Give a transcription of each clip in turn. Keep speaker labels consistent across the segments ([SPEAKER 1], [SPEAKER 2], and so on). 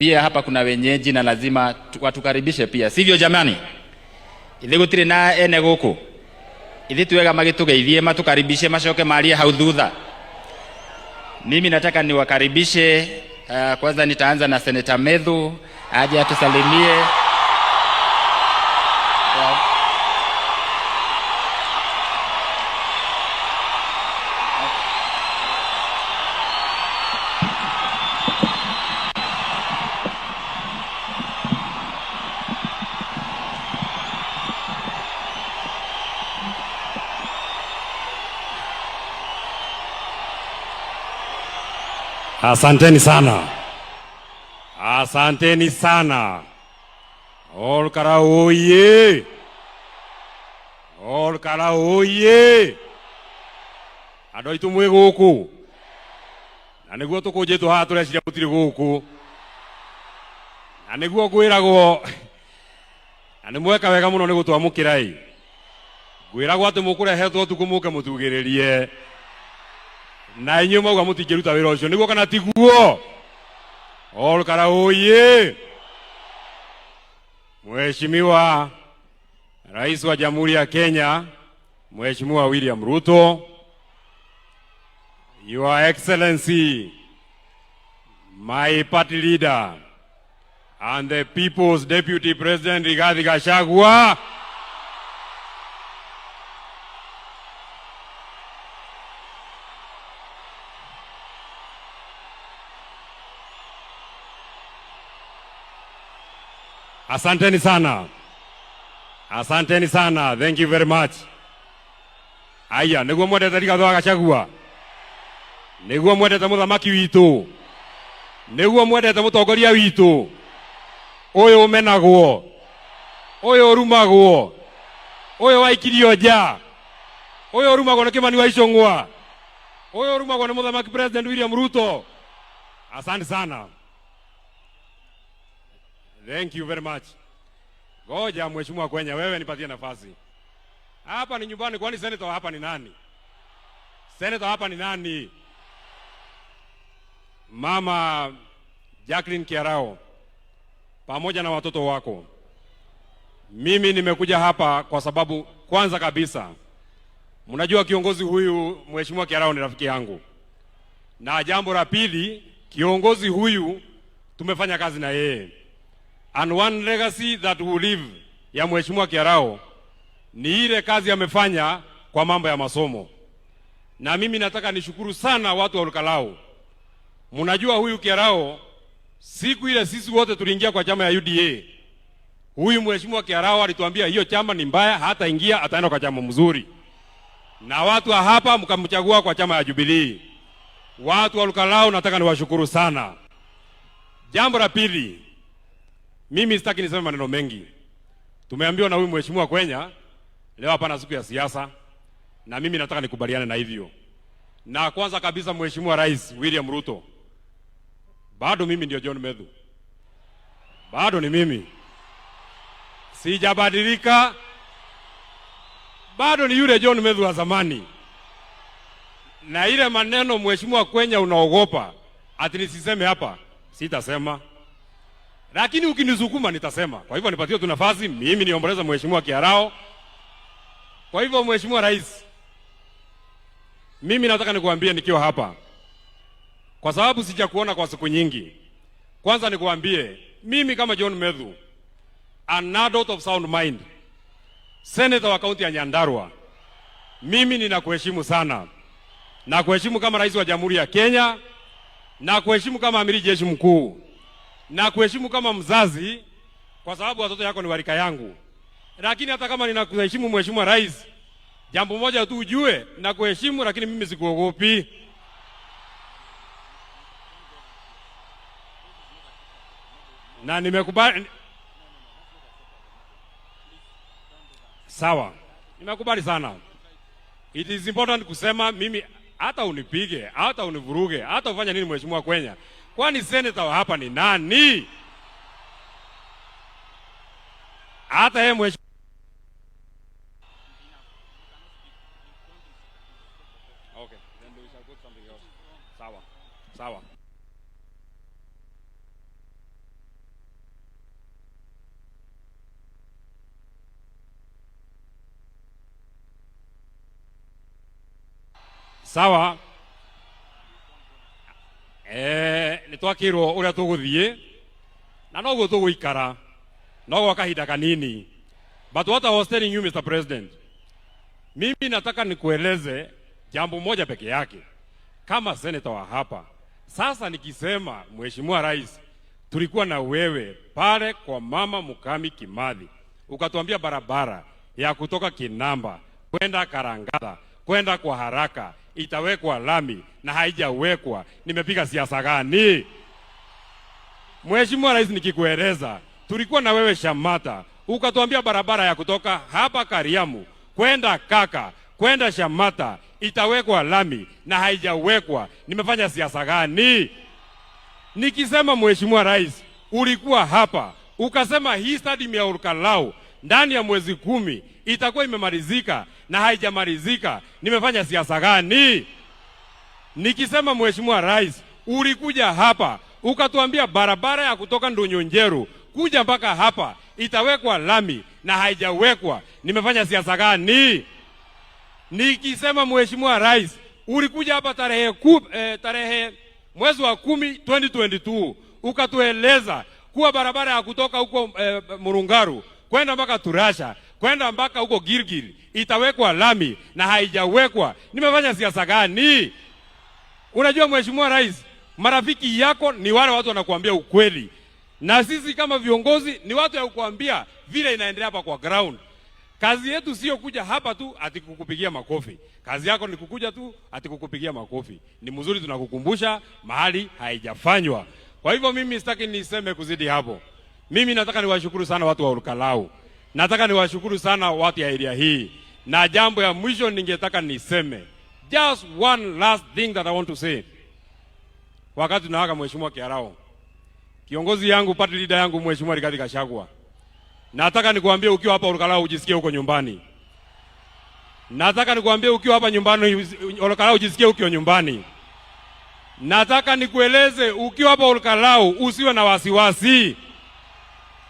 [SPEAKER 1] Pia hapa kuna wenyeji na lazima watukaribishe pia, sivyo jamani? Ithe gutire na ene guku, ithe tuwega magitugeithie matukaribishe macoke marie hau thutha. Mimi nataka niwakaribishe. Kwanza nitaanza na Senator Medhu aje atusalimie.
[SPEAKER 2] Asanteni sana. Asanteni sana. Olkara oye. Olkara oye. Andũ aitũ mwĩ gũkũ. Na nĩguo tũkũnjĩtwo haha tũreciria gũtirĩ gũkũ. Na nĩguo ngwĩragwo. Na nĩ mweka wega mũno nĩ gũtwamũkĩra. Ngwĩragwo atĩ mũkũrehetwo ũtukũ mũke mũtugĩrĩrie. Na inyuĩ mauga mũtingĩruta wĩra ũcio, nĩguo kana tiguo? Olkara oye. Mheshimiwa Rais wa Jamhuri ya Kenya, Mheshimiwa William Ruto, Your Excellency, my party leader and the People's Deputy President Rigathi Gachagua, asanteni sana. Asanteni sana. Thank you very much. Aya, niguo mwendete Rigathi wa Gachagua. Niguo mwendete muthamaki witu. Niguo mwendete mutongoria witu. Uyu umenagwo. Uyu urumagwo. Uyu waikirio nja. Uyu urumagwo ni Kimani wa Icũng'wa. Uyu urumagwo ni muthamaki President William Ruto. Asante sana. Thank you very much. Ngoja Mheshimiwa Kwenya, wewe nipatie nafasi. Hapa ni nyumbani, kwani senator hapa ni nani? Senator hapa ni nani? Mama Jacqueline Kiarao pamoja na watoto wako. Mimi nimekuja hapa kwa sababu kwanza kabisa mnajua kiongozi huyu Mheshimiwa Kiarao ni rafiki yangu. Na jambo la pili, kiongozi huyu tumefanya kazi na yeye. And one legacy that will live ya Mheshimiwa Kiarao ni ile kazi amefanya kwa mambo ya masomo. Na mimi nataka nishukuru sana watu wa Olkalau. Mnajua huyu Kiarao, siku ile sisi wote tuliingia kwa chama ya UDA. Huyu Mheshimiwa Kiarao alituambia hiyo chama ni mbaya, hata ingia ataenda kwa chama mzuri. Na watu wa hapa mkamchagua kwa chama ya Jubilee. Watu wa Olkalau nataka niwashukuru sana. Jambo la pili, mimi sitaki niseme maneno mengi. Tumeambiwa na huyu Mheshimiwa Kwenya leo hapa na siku ya siasa, na mimi nataka nikubaliane na hivyo. Na kwanza kabisa, Mheshimiwa Rais William Ruto, bado mimi ndio John Medhu. Bado ni mimi. Sijabadilika. Bado ni yule John Medhu wa zamani. Na ile maneno Mheshimiwa Kwenya unaogopa ati nisiseme hapa, sitasema. Lakini ukinisukuma nitasema. Kwa hivyo nipatie tu nafasi mimi niomboleza Mheshimiwa Kiarao. Kwa hivyo Mheshimiwa Rais, mimi nataka nikuambie nikiwa hapa, kwa sababu sijakuona kwa siku nyingi. Kwanza nikuambie mimi kama John Medhu, an adult of sound mind, senator wa kaunti ya Nyandarua, mimi ninakuheshimu sana. Na kuheshimu kama rais wa Jamhuri ya Kenya, na kuheshimu kama amiri jeshi mkuu, na kuheshimu kama mzazi, kwa sababu watoto yako ni warika yangu. Lakini hata kama ninakuheshimu Mheshimiwa Rais, jambo moja tu ujue, na kuheshimu lakini mimi sikuogopi. Na nimekubali. Sawa. Nimekubali sana. It is important kusema mimi hata unipige, hata univuruge, hata ufanye nini Mheshimiwa Kwenya, kwani senator hapa ni nani? Hata yeye Mheshimiwa. Okay, then we shall go something else. Sawa. Sawa. sawa nitwakirwo uria tuguthie na noguo tuguikara no kahinda kanini. But what I was telling you, Mr. President, mimi nataka nikueleze jambo moja peke yake kama senator wa hapa. Sasa nikisema Mheshimiwa Rais, tulikuwa na wewe pale kwa Mama Mukami Kimathi, ukatuambia barabara ya kutoka Kinamba kwenda Karangada kwenda kwa haraka itawekwa lami na haijawekwa. Nimepiga siasa gani? Mheshimiwa Rais, nikikueleza tulikuwa na wewe Shamata, ukatuambia barabara ya kutoka hapa Kariamu kwenda Kaka kwenda Shamata itawekwa lami na haijawekwa. Nimefanya siasa gani? Nikisema Mheshimiwa Rais, ulikuwa hapa ukasema hii stadium ya Olkalau ndani ya mwezi 10 itakuwa imemalizika na haijamalizika. Nimefanya siasa gani? Nikisema Mheshimiwa Rais, ulikuja hapa ukatuambia barabara ya kutoka Ndonyonjeru kuja mpaka hapa itawekwa lami na haijawekwa. Nimefanya siasa gani? Nikisema Mheshimiwa Rais, ulikuja hapa tarehe mwezi wa 10 2022 ukatueleza kuwa barabara ya kutoka huko Murungaru kwenda mpaka Turasha kwenda mpaka huko Gilgil itawekwa lami na haijawekwa. Nimefanya siasa gani? Unajua Mheshimiwa Rais, marafiki yako ni wale watu wanakuambia ukweli, na sisi kama viongozi ni watu ya kukuambia vile inaendelea hapa kwa ground. Kazi yetu sio kuja hapa tu ati kukupigia makofi. Kazi yako ni kukuja tu ati kukupigia makofi. Ni mzuri tunakukumbusha mahali haijafanywa. Kwa hivyo mimi sitaki niseme kuzidi hapo. Mimi nataka niwashukuru sana watu wa Olkalau. Nataka niwashukuru sana watu ya area hii. Na jambo ya mwisho ningetaka niseme. Just one last thing that I want to say. Wakati tunawaka Mheshimiwa Kiarao, kiongozi yangu, party leader yangu Mheshimiwa Rigathi Gachagua, nataka nikuambie ukiwa hapa Olkalau ujisikie uko nyumbani. Nataka nikuambie ukiwa hapa nyumbani Olkalau ujisikie uko nyumbani. Nataka nikueleze ukiwa hapa Olkalau usiwe na wasiwasi.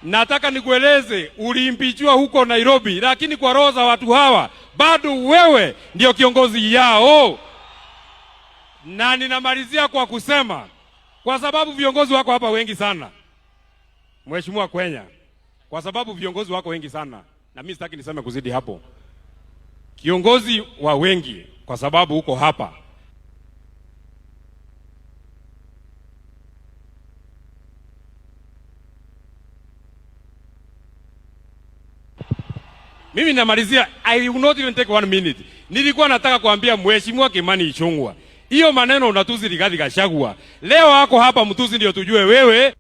[SPEAKER 2] Nataka nikueleze uliimpichwa huko Nairobi, lakini kwa roho za watu hawa bado wewe ndio kiongozi yao. Na ninamalizia kwa kusema, kwa sababu viongozi wako hapa wengi sana Mheshimiwa Kwenya, kwa sababu viongozi wako wengi sana, na mimi sitaki niseme kuzidi hapo. Kiongozi wa wengi kwa sababu uko hapa, mimi namalizia. I will not even take 1 minute. Nilikuwa nataka kuambia Mheshimiwa Kimani Ichung'wah, hiyo maneno unatuzi Rigathi Gachagua, leo wako hapa mtuzi ndio tujue wewe